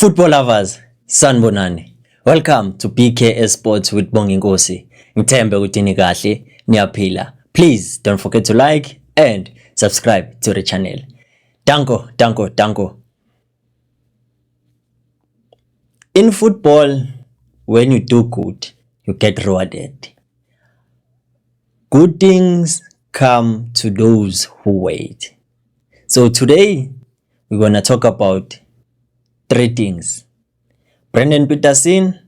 Football lovers, sanibonani. Welcome to PKS Sports with Bongi Nkosi. Ngithembe ukuthi ni kahle, niyaphila. Please don't forget to like and subscribe to the channel. Danko. In football, when you do good, you get rewarded. Good things come to those who wait. So today, we're going to talk about 3 things. Brendan Peterson,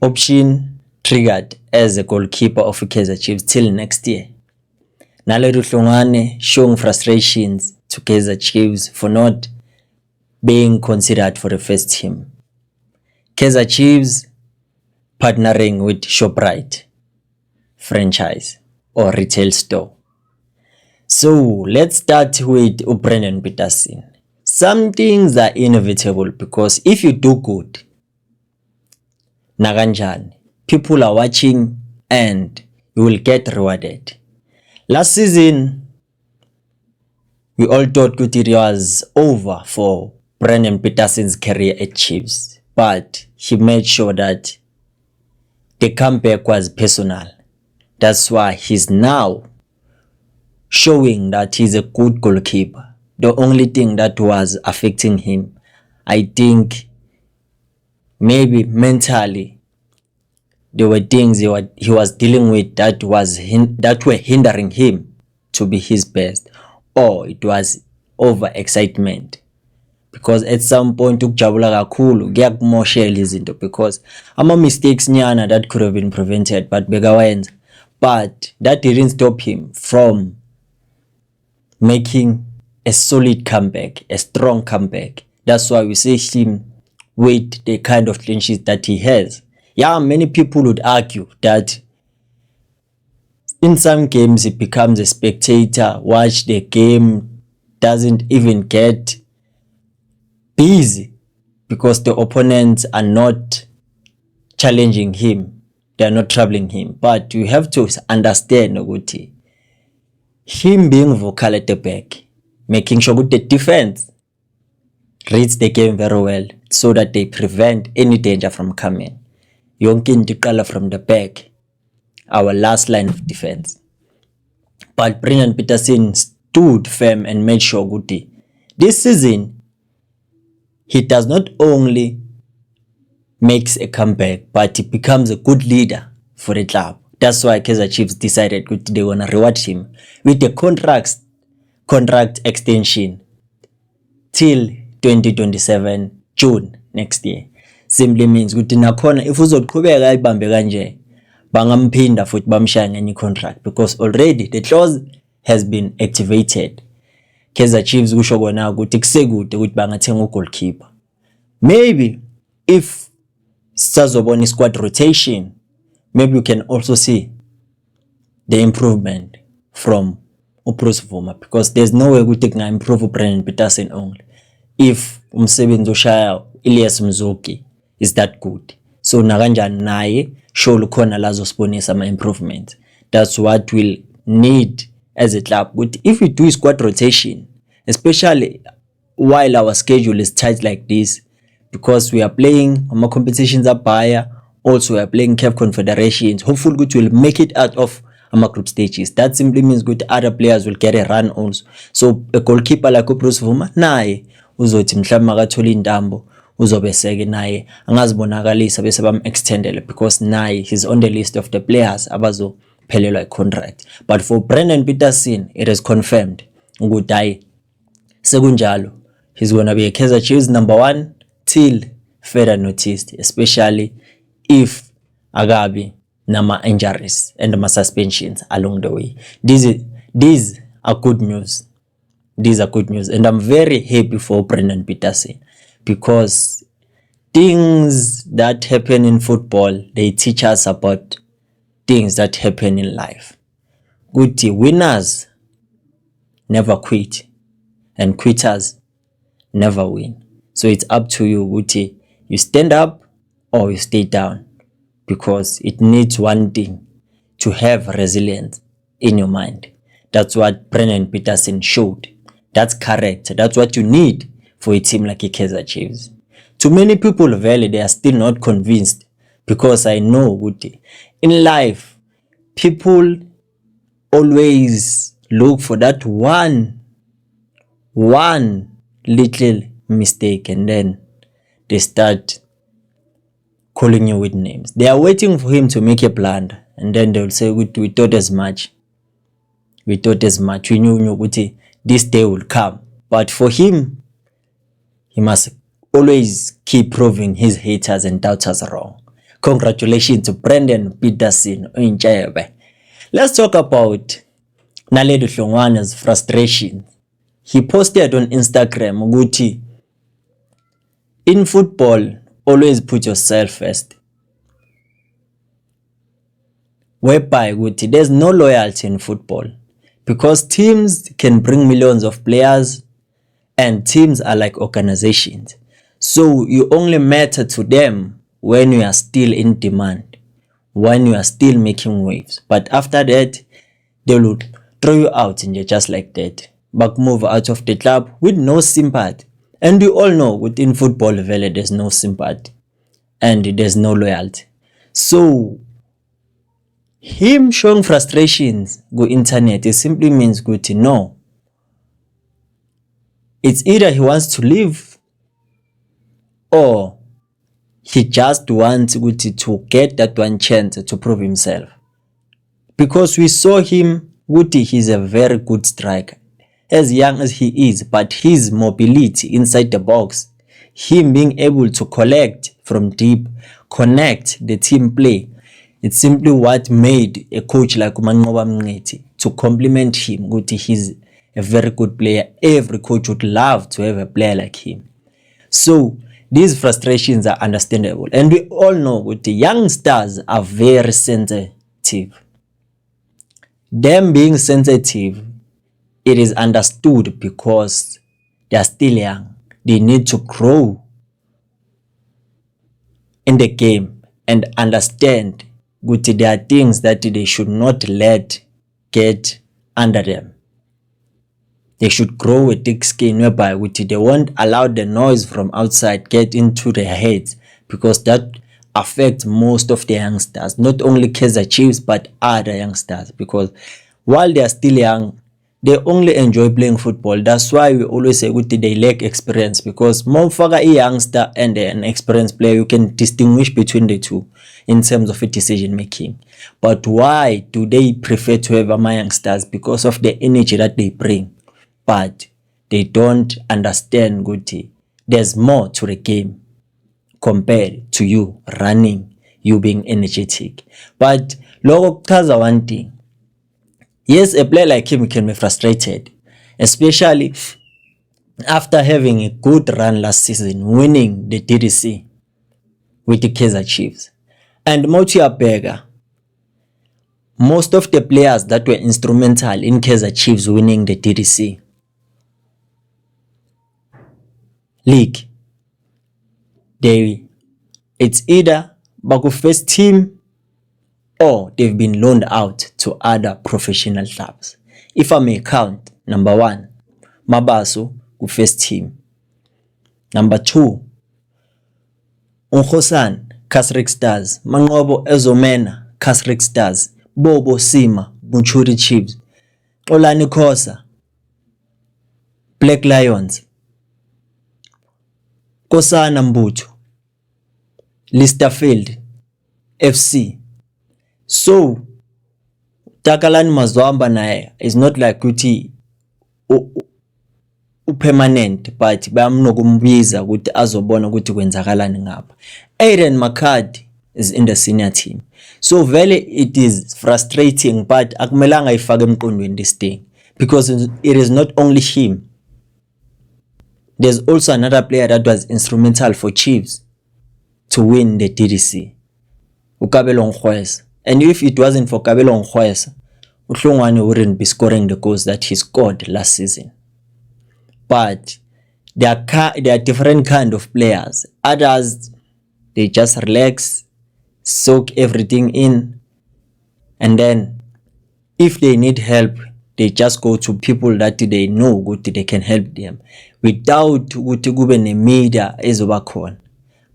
option triggered as a goalkeeper of Kaizer Chiefs till next year. Naledu Hlongane showing frustrations to Kaizer Chiefs for not being considered for the first team. Kaizer Chiefs partnering with Shoprite franchise or retail store. So let's start with Brendan Peterson. Some things are inevitable because if you do good, naganjani, people are watching and you will get rewarded. Last season, we all thought it was over for Brendan Peterson's career at Chiefs, but he made sure that the comeback was personal. That's why he's now showing that he's a good goalkeeper. The only thing that was affecting him, I think maybe mentally, there were things he was dealing with that were hindering him to be his best, or it was over-excitement. Because at some point, ukujabula kakhulu kuyakumoshela izinto because ama-mistakes nyana that could have been prevented, but bekawenza. But that didn't stop him from making a solid comeback, a strong comeback. That's why we see him with the kind of clean sheet that he has. Yeah, many people would argue that in some games he becomes a spectator, watch the game, doesn't even get busy because the opponents are not challenging him, they are not troubling him. But you have to understand, Oguti, him being vocal at the back, making sure the defense reads the game very well so that they prevent any danger from coming. Yonkin Dikala from the back, our last line of defense. But Brendan Peterson stood firm and made sure Guti. This season, he does not only makes a comeback, but he becomes a good leader for the club. That's why Kaizer Chiefs decided they want to reward him with the contract extension till 2027 June next year. Simply means ukuthi nakhona if uzoqhubeka ayibambe kanje bangamphinda futhi bamshaya ngenye contract because already the clause has been activated. Kaizer Chiefs kusho kona ukuthi kusekude ukuthi bangathenga ugoalkeeper. Maybe if sazobona squad rotation, maybe you can also see the improvement from Bruce Vuma because there's no way ukuthi kunga-improve Brendan Peterson only if umsebenzi oshaya Elias Mzuki is that good. So nakanjani naye show khona la zosibonisa ama-improvements. That's what we'll need as a club. But if we do squad rotation, especially while our schedule is tight like this, because we are playing competitions up higher, also we are playing CAF Confederations, hopefully good will make it out of group stages. That simply means good other players will get a run also. So a goalkeeper like Bruce Vuma naye uzothi mhlawumbe makathola intambo uzobe seke naye angazibonakalisa bese bam-extendele because naye he's on the list of the players abazophelelwa i-contract. But for Brendan Peterson, it is confirmed ukuthi hayi sekunjalo he's gonna be a Kaizer Chiefs number 1 till further noticed, especially if agabi nama injuries and nama suspensions along the way. These are good news. These are good news, and I'm very happy for Brendan Peterson because things that happen in football, they teach us about things that happen in life. Good winners never quit, and quitters never win. So it's up to you, Guti. You stand up or you stay down because it needs one thing, to have resilience in your mind. That's what Brendan Peterson showed. That's correct. That's what you need for a team like Kaizer Chiefs. To many people, Valley, they are still not convinced because I know in life, people always look for that one little mistake and then they start calling you with names. They are waiting for him to make a blunder and then they will say, we thought as much. We thought as much. We knew this day will come. But for him, he must always keep proving his haters and doubters wrong. Congratulations to Brendan Peterson. Let's talk about Naledi Hlongwane's frustration. He posted on Instagram, ukuthi, in football, always put yourself first. Whereby there's no loyalty in football because teams can bring millions of players and teams are like organizations. So you only matter to them when you are still in demand, when you are still making waves. But after that, they will throw you out and you're just like that. Back move out of the club with no sympathy. And we all know within football, there's no sympathy and there's no loyalty. So him showing frustrations go internet, it simply means no. It's either he wants to leave or he just wants to get that one chance to prove himself. Because we saw him, he's a very good striker. As young as he is, but his mobility inside the box, him being able to collect from deep, connect the team play, it's simply what made a coach like Umanqoba Mngeti to compliment him. He's a very good player. Every coach would love to have a player like him. So these frustrations are understandable. And we all know the youngsters are very sensitive. Them being sensitive, it is understood because they are still young. They need to grow in the game and understand there are things that they should not let get under them. They should grow a thick skin whereby they won't allow the noise from outside get into their heads because that affects most of the youngsters, not only Kaizer Chiefs but other youngsters, because while they are still young, they only enjoy playing football. That's why we always say they lack experience, because more a youngster and an experienced player, you can distinguish between the two in terms of decision making. But why do they prefer to have my youngsters? Because of the energy that they bring. But they don't understand there's more to the game compared to you running, you being energetic. But logo kuchaza one thing. Yes, a player like him can be frustrated, especially after having a good run last season, winning the DDC with the Kaizer Chiefs. And Motia Berger, most of the players that were instrumental in Kaizer Chiefs winning the DDC league, it's either Baku first team or they've been loaned out to other professional clubs. If I may count, number 1, Mabaso, first team. Number 2, Unkosan, Kasrik Stars. Manqobo Ezomena, Kasrik Stars. Bobo Sima, Buchuri Chiefs. Olani Khosa, Black Lions. Kosana Mbutu, Listerfield, FC. So, Takalani Mazwamba naye is not like permanent, but bayamnokumbiza ukuthi azobona ukuthi kwenzakalani ngapha. Aiden McCarthy is in the senior team. So vele it is frustrating, but akumelanga ifake emqondweni this thing, because it is not only him. There's also another player that was instrumental for Chiefs to win the DDC, Ukabelo Nkwesa. And if it wasn't for Kabelo Nkwesa, Hlongwane wouldn't be scoring the goals that he scored last season. But there are different kind of players. Others, they just relax, soak everything in, and then if they need help, they just go to people that they know ukuthi they can help them without ukuthi kube ne-media ezoba khona.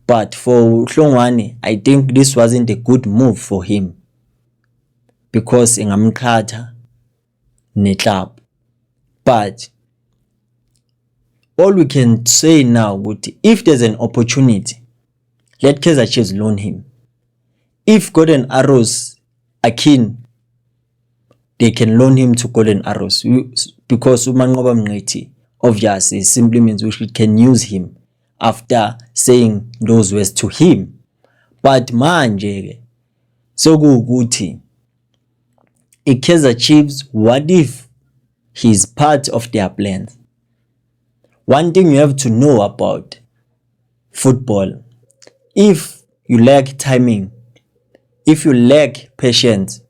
But for Hlongwane, I think this wasn't a good move for him because ingamqhatha ne-club. But all we can say now, if there's an opportunity, let Kaizer Chiefs loan him. If Golden Arrows are keen, they can loan him to Golden Arrows because uManqoba Mngqithi obviously simply means we can use him after saying those words to him. But manje so kuukuthi Kaizer Chiefs, what if he's part of their plans? One thing you have to know about football, if you lack timing, if you lack patience,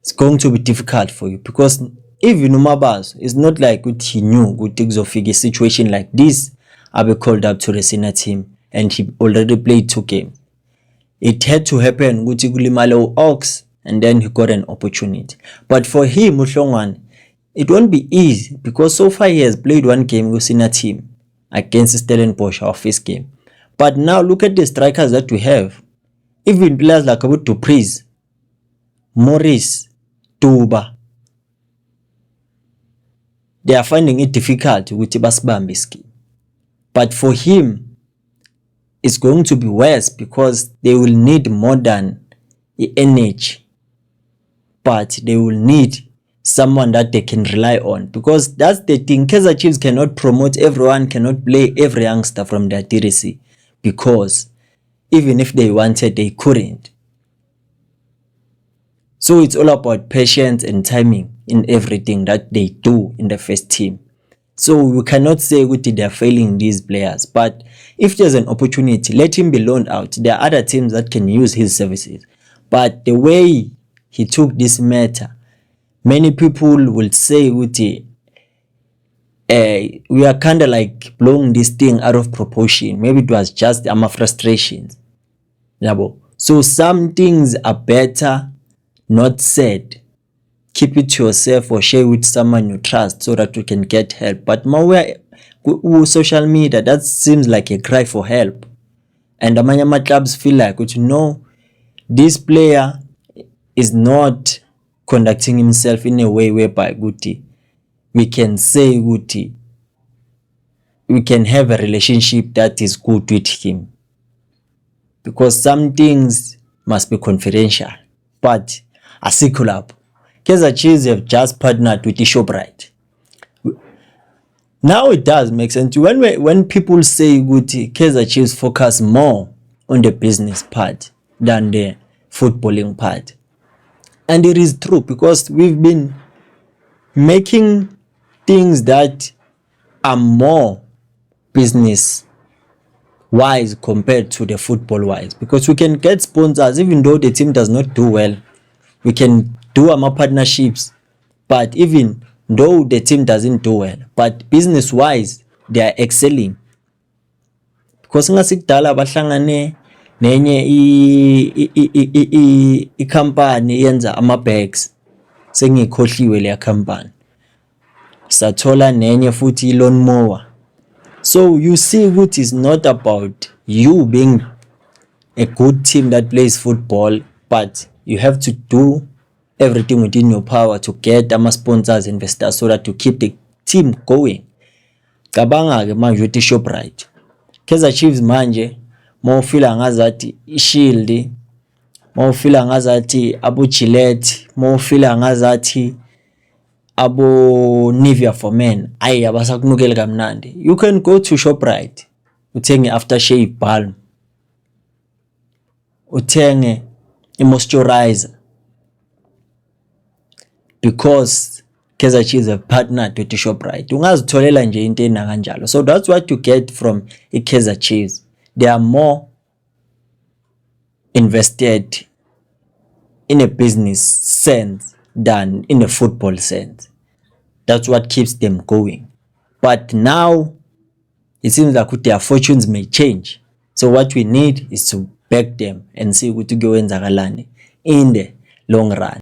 it's going to be difficult for you because even Umabaz, it's not like he knew kuzofika a situation like this, I'll be called up to the senior team and he already played 2 games. It had to happen ukuthi kulimale Oaks and then he got an opportunity. But for him, Hlongwane, it won't be easy because so far he has played 1 game with senior team against Stellenbosch, our first game. But now look at the strikers that we have. Even players like Abu Dupreez, Morris, Tuba, they are finding it difficult with Basbambiski. But for him, it's going to be worse because they will need more than energy. But they will need someone that they can rely on because that's the thing. Kaizer Chiefs cannot promote everyone, cannot play every youngster from their DRC because even if they wanted, they couldn't. So it's all about patience and timing in everything that they do in the first team. So we cannot say they are failing these players, but if there's an opportunity, let him be loaned out. There are other teams that can use his services. But the way he took this matter, many people will say we are kind of like blowing this thing out of proportion. Maybe it was just our frustrations. So some things are better not said. Keep it to yourself or share with someone you trust so that you can get help. But more social media, that seems like a cry for help. And amanyama clubs feel like, this player is not conducting himself in a way whereby we can say we can have a relationship that is good with him. Because some things must be confidential. But asikho Kaizer Chiefs have just partnered with Shoprite. Now it does make sense. When people say Kaizer Chiefs focus more on the business part than the footballing part. And it is true because we've been making things that are more business wise compared to the football wise, because we can get sponsors even though the team does not do well. We can do our partnerships, but even though the team doesn't do well, but business wise they are excelling. Because ngasikudala bahlangane nenye i-company yenza ama-bags, sengikhohliwe leya company, sathola nenye futhi i-lawn mower. So you see what is not about you being a good team that plays football, but you have to do everything within your power to get ama-sponsors, investors, so that you keep the team going. Cabanga-ke manje uthi Shoprite, Kaizer Chiefs manje mawufila ngazathi iShield, mawufila ngazathi abo Gillette, mawufila ngazathi abo Nivea for Men, ayi abasakunukela kamnandi. You can go to Shoprite uthenge aftershave balm, uthenge i-moisturizer, because Kaizer Chiefs have partnered with Shoprite. Ungazitholela nje into ena kanjalo. So that's what you get from Kaizer Chiefs. They are more invested in a business sense than in a football sense. That's what keeps them going. But now it seems like their fortunes may change. So what we need is to back them and see what to go in the long run.